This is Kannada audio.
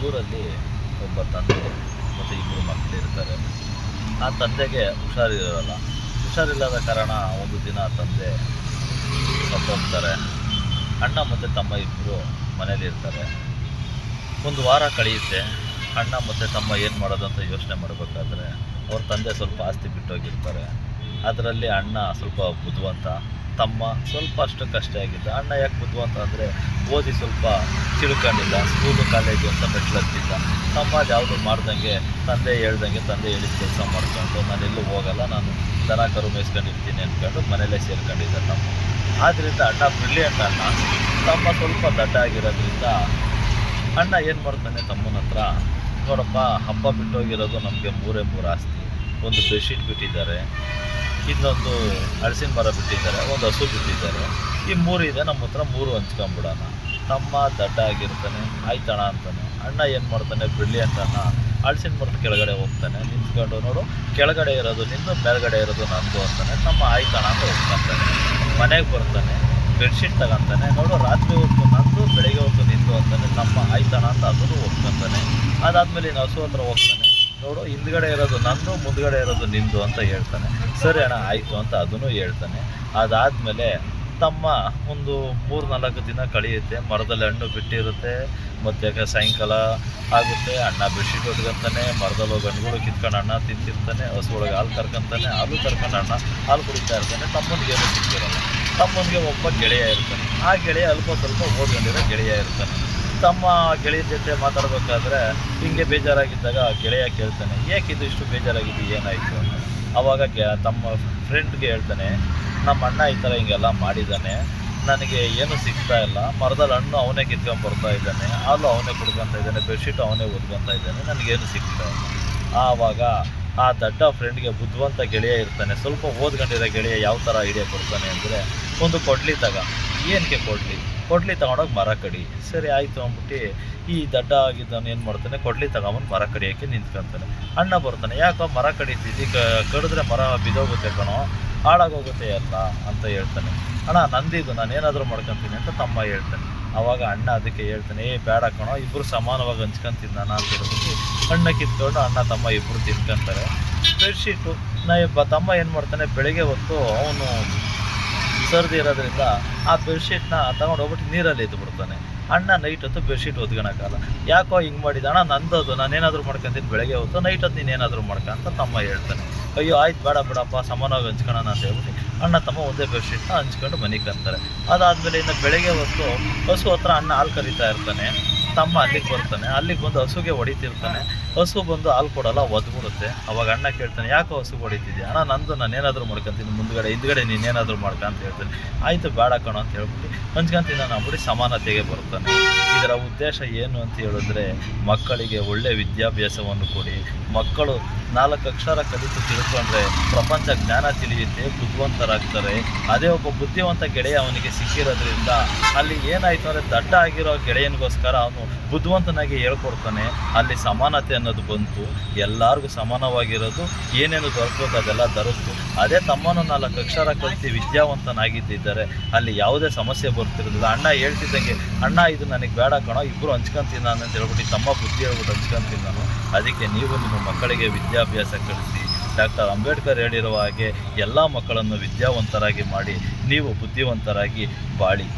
ಊರಲ್ಲಿ ಒಬ್ಬ ತಂದೆ ಮತ್ತು ಇಬ್ಬರು ಮಕ್ಕಳಿರ್ತಾರೆ. ಆ ತಂದೆಗೆ ಹುಷಾರಿರಲ್ಲ. ಹುಷಾರಿಲ್ಲದ ಕಾರಣ ಒಂದು ದಿನ ತಂದೆ ಸತ್ತೋಗ್ತಾರೆ. ಅಣ್ಣ ಮತ್ತು ತಮ್ಮ ಇಬ್ಬರು ಮನೇಲಿರ್ತಾರೆ. ಒಂದು ವಾರ ಕಳೆಯುತ್ತೆ. ಅಣ್ಣ ಮತ್ತು ತಮ್ಮ ಏನು ಮಾಡೋದು ಅಂತ ಯೋಚನೆ ಮಾಡಬೇಕಾದ್ರೆ ಅವ್ರ ತಂದೆ ಸ್ವಲ್ಪ ಆಸ್ತಿ ಬಿಟ್ಟೋಗಿರ್ತಾರೆ. ಅದರಲ್ಲಿ ಅಣ್ಣ ಸ್ವಲ್ಪ ಬುದ್ಧಿವಂತ, ತಮ್ಮ ಸ್ವಲ್ಪ ಅಷ್ಟಕ್ಕಷ್ಟೇ ಆಗಿದ್ದ. ಅಣ್ಣ ಯಾಕೆ ಬುದ್ಧಿವಂತ ಅಂದರೆ ಓದಿ ಸ್ವಲ್ಪ ತಿಳ್ಕೊಂಡಿಲ್ಲ, ಸ್ಕೂಲು ಕಾಲೇಜು ಅಂತ ಮೆಟ್ಲತ್ತಿದ್ದ. ತಮ್ಮ ಯಾವುದು ಮಾಡ್ದಂಗೆ ತಂದೆ ಹೇಳ್ದಂಗೆ ತಂದೆ ಹೇಳಿದ ಕೆಲಸ ಮಾಡ್ಕೊಂಡು ನಾನೆಲ್ಲೂ ಹೋಗಲ್ಲ, ನಾನು ದನ ಕರು ಮೇಯಿಸ್ಕೊಂಡಿರ್ತೀನಿ ಅಂದ್ಕೊಂಡು ಮನೇಲೇ ಸೇರ್ಕೊಂಡಿದ್ದ ತಮ್ಮ. ಆದ್ದರಿಂದ ಅಣ್ಣ ಬ್ರಿಲಿಯಂಟ್ ಅಣ್ಣ. ತಮ್ಮ ಸ್ವಲ್ಪ ದಡ್ಡ ಆಗಿರೋದ್ರಿಂದ ಅಣ್ಣ ಏನು ಮಾಡ್ತಾನೆ ತಮ್ಮನ ಹತ್ರ, ನೋಡಪ್ಪ ಹಬ್ಬ ಬಿಟ್ಟೋಗಿರೋದು ನಮಗೆ ಮೂರೇ ಆಸ್ತಿ. ಒಂದು ಬೆಡ್ಶೀಟ್ ಬಿಟ್ಟಿದ್ದಾರೆ, ಇನ್ನೊಂದು ಹಲಸಿನ ಮರ ಬಿಟ್ಟಿದ್ದಾರೆ, ಒಂದು ಹಸು ಬಿಟ್ಟಿದ್ದಾರೆ. ಈ ಮೂರಿದೆ, ನಮ್ಮ ಹತ್ರ ಮೂರು ಹಂಚ್ಕೊಂಬಿಡೋಣ. ತಮ್ಮ ದಡ್ಡ ಆಗಿರ್ತಾನೆ, ಆಯ್ತಣ ಅಂತಾನೆ. ಅಣ್ಣ ಏನು ಮಾಡ್ತಾನೆ, ಬ್ರಿಲಿಯಂಟ್ ಅಣ್ಣ, ಹಲಸಿನ ಮರದ ಕೆಳಗಡೆ ಹೋಗ್ತಾನೆ, ನಿಂತ್ಕೊಂಡು ನೋಡು ಕೆಳಗಡೆ ಇರೋದು ನಿಂದು, ಮೇಲ್ಗಡೆ ಇರೋದು ನಂದು ಅಂತಾನೆ. ತಮ್ಮ ಆಯ್ತಣ ಅಂತ ಹೋಗ್ತಾನೆ. ಮನೆಗೆ ಬರ್ತಾನೆ, ಬೆಡ್ಶೀಟ್ ತಗೊಂತಾನೆ, ನೋಡು ರಾತ್ರಿ ಹೊತ್ತು ನಂದು, ಬೆಳಗ್ಗೆ ಹೊತ್ತು ನಿಂದು ಅಂತಾನೆ. ತಮ್ಮ ಆಯ್ತಣ ಅಂತ ಅದನ್ನು ಒಪ್ಕೊಂತಾನೆ. ಅದಾದಮೇಲೆ ಇನ್ನು ಹಸು ಹತ್ರ ಹೋಗ್ತಾನೆ, ನೋಡು ಹಿಂದ್ಗಡೆ ಇರೋದು ನಂದು, ಮುಂದ್ಗಡೆ ಇರೋದು ನಿಂದು ಅಂತ ಹೇಳ್ತಾನೆ. ಸರಿ ಅಣ್ಣ ಆಯಿತು ಅಂತ ಅದನ್ನು ಹೇಳ್ತಾನೆ. ಅದಾದಮೇಲೆ ತಮ್ಮ ಒಂದು 3-4 ದಿನ ಕಳೆಯುತ್ತೆ. ಮರದಲ್ಲಿ ಹಣ್ಣು ಬಿಟ್ಟಿರುತ್ತೆ. ಮತ್ತು ಸಾಯಂಕಾಲ ಆಗುತ್ತೆ, ಅಣ್ಣ ಬೆಡ್ಶೀಟ್ ಹೊತ್ಕೊಂತಾನೆ, ಮರದಲ್ಲಿ ಹೋಗಿ ಹಣ್ಣುಗಳು ಕಿತ್ಕೊಂಡು ಅಣ್ಣ ತಿಂತಿರ್ತಾನೆ. ಹಸು ಒಳಗೆ ಹಾಲು ಕರ್ಕೊಂತಾನೆ, ಹಾಲು ಕರ್ಕೊಂಡು ಅಣ್ಣ ಹಾಲು ಕುಡಿತಾ ಇರ್ತಾನೆ. ತಮ್ಮನಿಗೇನು ಸಿಕ್ಕಿರಲ್ಲ. ತಮ್ಮನಿಗೆ ಒಬ್ಬ ಗೆಳೆಯ ಇರ್ತಾನೆ. ಆ ಗೆಳೆಯ ಅಲ್ಪ ಸ್ವಲ್ಪ ಓದ್ಕೊಂಡಿರೋ ಗೆಳೆಯ ಇರ್ತಾನೆ. ತಮ್ಮ ಗೆಳೆಯ ಜೊತೆ ಮಾತಾಡಬೇಕಾದ್ರೆ ಹಿಂಗೆ ಬೇಜಾರಾಗಿದ್ದಾಗ ಗೆಳೆಯ ಕೇಳ್ತಾನೆ, ಏಕಿದು ಇಷ್ಟು ಬೇಜಾರಾಗಿದ್ದು, ಏನಾಯಿತು ಅಂತ. ಆವಾಗ ತಮ್ಮ ಫ್ರೆಂಡ್ಗೆ ಹೇಳ್ತಾನೆ, ನಮ್ಮ ಅಣ್ಣ ಈ ಥರ ಹಿಂಗೆಲ್ಲ ಮಾಡಿದ್ದಾನೆ, ನನಗೆ ಏನೂ ಸಿಗ್ತಾ ಇಲ್ಲ. ಮರದಲ್ಲಿ ಹಣ್ಣು ಅವನೇ ಕಿತ್ಕೊಂಡು ಬರ್ತಾ ಇದ್ದಾನೆ, ಹಾಲು ಅವನೇ ಕುಡ್ಕೊತಾ ಇದ್ದಾನೆ, ಬೆಡ್ಶೀಟು ಅವನೇ ಓದ್ಕೊತಾ ಇದ್ದಾನೆ, ನನಗೇನು ಸಿಗ್ತಾ ಇಲ್ಲ. ಆವಾಗ ಆ ದಡ್ಡ ಫ್ರೆಂಡ್ಗೆ ಬುದ್ಧಿವಂತ ಗೆಳೆಯ ಇರ್ತಾನೆ. ಸ್ವಲ್ಪ ಓದ್ಕೊಂಡಿರೋ ಗೆಳೆಯ ಯಾವ ಥರ ಐಡಿಯಾ ಕೊಡ್ತಾನೆ ಅಂದರೆ, ಒಂದು ಕೊಡ್ಲಿ ಏನಕ್ಕೆ ಕೊಡ್ಲಿ ತೊಗೊಂಡೋಗಿ ಮರ ಕಡಿ. ಸರಿ ಆಯಿತು ಅಂದ್ಬಿಟ್ಟು ಈ ದಡ್ಡ ಆಗಿದ್ದವನು ಏನು ಮಾಡ್ತಾನೆ, ಕೊಡ್ಲಿ ತಗೊಂಬಂದು ಮರ ಕಡಿಯೋಕ್ಕೆ ನಿಂತ್ಕೊತಾನೆ. ಅಣ್ಣ ಬರ್ತಾನೆ, ಯಾಕೋ ಮರ ಕಡಿತಿದ್ದಿ, ಕಡಿದ್ರೆ ಮರ ಬಿದ್ದೋಗುತ್ತೆ ಕಣೋ, ಹಾಳಾಗೋಗುತ್ತೆ ಎಲ್ಲ ಅಂತ ಹೇಳ್ತಾನೆ. ಅಣ್ಣ ನಂದಿದ್ದು, ನಾನೇನಾದರೂ ಮಾಡ್ಕೊತೀನಿ ಅಂತ ತಮ್ಮ ಹೇಳ್ತಾನೆ. ಆವಾಗ ಅಣ್ಣ ಅದಕ್ಕೆ ಹೇಳ್ತಾನೆ, ಬೇಡ ಕಣೋ, ಇಬ್ಬರು ಸಮಾನವಾಗಿ ಹಂಚ್ಕೊಂತೀನಿ ನಾನು ಅಂತ ಹೇಳ್ಬಿಟ್ಟು ಅಣ್ಣ ಕಿತ್ಕೊಂಡು ಅಣ್ಣ ತಮ್ಮ ಇಬ್ಬರು ತಿನ್ಕೊಂತಾರೆ. ಬೆಡ್ಶೀಟು ತಮ್ಮ ಏನು ಮಾಡ್ತಾನೆ, ಬೆಳಗ್ಗೆ ಹೊತ್ತು ಅವನು ಸರ್ದಿ ಇರೋದ್ರಿಂದ ಆ ಬೆಡ್ಶೀಟ್ನ ತಗೊಂಡು ಹೋಗ್ಬಿಟ್ಟು ನೀರಲ್ಲಿ ಎದ್ದು ಬಿಡ್ತಾನೆ. ಅಣ್ಣ ನೈಟ್ ಹೊತ್ತು ಬೆಡ್ಶೀಟ್ ಒದ್ಕೊಳಕ್ಕಾಗಲ್ಲ. ಯಾಕೋ ಹಿಂಗೆ ಮಾಡಿದ, ಅಣ್ಣ ನಂದದು, ನಾನೇನಾದರೂ ಮಾಡ್ಕೊತೀನಿ ಬೆಳಗ್ಗೆ ಹೊತ್ತು, ನೈಟ್ ಹೊತ್ತು ನೀನೇನಾದರೂ ಮಾಡ್ಕೊ ಅಂತ ತಮ್ಮ ಹೇಳ್ತಾನೆ. ಅಯ್ಯೋ ಆಯ್ತು ಬೇಡ ಬಿಡಪ್ಪ, ಸಮಾನವಾಗಿ ಹಂಚ್ಕೊಳ್ಳೋಣ ಅಂತ ಹೇಳ್ಬಿಟ್ಟು ಅಣ್ಣ ತಮ್ಮ ಒಂದೇ ಬೆಡ್ಶೀಟ್ನ ಹಂಚ್ಕೊಂಡು ಮನೆಗೆ ಕಂತಾರೆ. ಅದಾದಮೇಲೆ ಇನ್ನು ಬೆಳಗ್ಗೆ ಹೊತ್ತು ಹಸು ಹತ್ರ ಅಣ್ಣ ಹಾಲು ಕರಿತಾ ಇರ್ತಾನೆ. ತಮ್ಮ ಅಲ್ಲಿಗೆ ಬರ್ತಾನೆ. ಅಲ್ಲಿಗೆ ಬಂದು ಹಸುಗೆ ಹೊಡಿತಿರ್ತಾನೆ. ಹಸು ಬಂದು ಹಾಲು ಕೊಡೋಲ್ಲ, ಒದ್ಬಿಡುತ್ತೆ. ಅವಾಗ ಅಣ್ಣ ಕೇಳ್ತಾನೆ, ಯಾಕೋ ಹಸು ಹೊಡಿತಿದ್ಯಾ? ಅಣ್ಣ ನಂದು, ನಾನೇನಾದರೂ ಮಾಡ್ಕೊತೀನಿ, ಹಿಂದ್ಗಡೆ ನೀನೇನಾದರೂ ಮಾಡ್ಕೊ ಅಂತ ಹೇಳ್ತಾನೆ. ಆಯಿತು ಬೇಡ ಕಣೋ ಅಂತ ಹೇಳ್ಬಿಟ್ಟು ಹಂಚ್ಕೊಂತೀನಿ ನಾನು ಅಂದ್ಬಿಟ್ಟು ಸಮಾನತೆಗೆ ಬರ್ತಾನೆ. ಇದರ ಉದ್ದೇಶ ಏನು ಅಂತ ಹೇಳಿದ್ರೆ, ಮಕ್ಕಳಿಗೆ ಒಳ್ಳೆಯ ವಿದ್ಯಾಭ್ಯಾಸವನ್ನು ಕೊಡಿ. ಮಕ್ಕಳು 4 ಅಕ್ಷರ ಕಲಿತು ತಿಳ್ಕೊಂಡ್ರೆ ಪ್ರಪಂಚ ಜ್ಞಾನ ತಿಳಿಯುತ್ತೆ, ಬುದ್ಧಿವಂತರಾಗ್ತಾರೆ. ಅದೇ ಒಬ್ಬ ಬುದ್ಧಿವಂತ ಗೆಳೆಯ ಅವನಿಗೆ ಸಿಕ್ಕಿರೋದ್ರಿಂದ ಅಲ್ಲಿ ಏನಾಯಿತು ಅಂದರೆ, ದಡ್ಡ ಆಗಿರೋ ಗೆಳೆಯನಿಗೋಸ್ಕರ ಅವನು ಬುದ್ಧಿವಂತನಾಗಿ ಹೇಳ್ಕೊಡ್ತಾನೆ. ಅಲ್ಲಿ ಸಮಾನತೆ ಅನ್ನೋದು ಬಂತು, ಎಲ್ಲರಿಗೂ ಸಮಾನವಾಗಿರೋದು, ಏನೇನು ದೊರಕಬೇಕು ಅದೆಲ್ಲ ದೊರಕಿತು. ಅದೇ ತಮ್ಮನೂ 4 ಅಕ್ಷರ ಕಲಿತು ವಿದ್ಯಾವಂತನಾಗಿದ್ದಿದ್ದಾರೆ ಅಲ್ಲಿ ಯಾವುದೇ ಸಮಸ್ಯೆ ಬರ್ತಿರೋದಿಲ್ಲ. ಅಣ್ಣ ಹೇಳ್ತಿದ್ದಂಗೆ, ಅಣ್ಣ ಇದು ನನಗೆ ಬೇಡ ಕಣೋ, ಇಬ್ಬರು ಹಂಚ್ಕೊಂತೀನಿ ನಾನು ಅಂತ ಹೇಳ್ಬಿಟ್ಟು ತಮ್ಮ ಬುದ್ಧಿ ಹೇಳ್ಬಿಟ್ಟು ಹಂಚ್ಕೊಂತೀನಿ ನಾನು. ಅದಕ್ಕೆ ನೀವು ನಿಮ್ಮ ಮಕ್ಕಳಿಗೆ ವಿದ್ಯಾಭ್ಯಾಸ ಕಲಿಸಿ. ಡಾಕ್ಟರ್ ಅಂಬೇಡ್ಕರ್ ಹೇಳಿರುವ ಹಾಗೆ ಎಲ್ಲ ಮಕ್ಕಳನ್ನು ವಿದ್ಯಾವಂತರಾಗಿ ಮಾಡಿ, ನೀವು ಬುದ್ಧಿವಂತರಾಗಿ ಬಾಳಿ.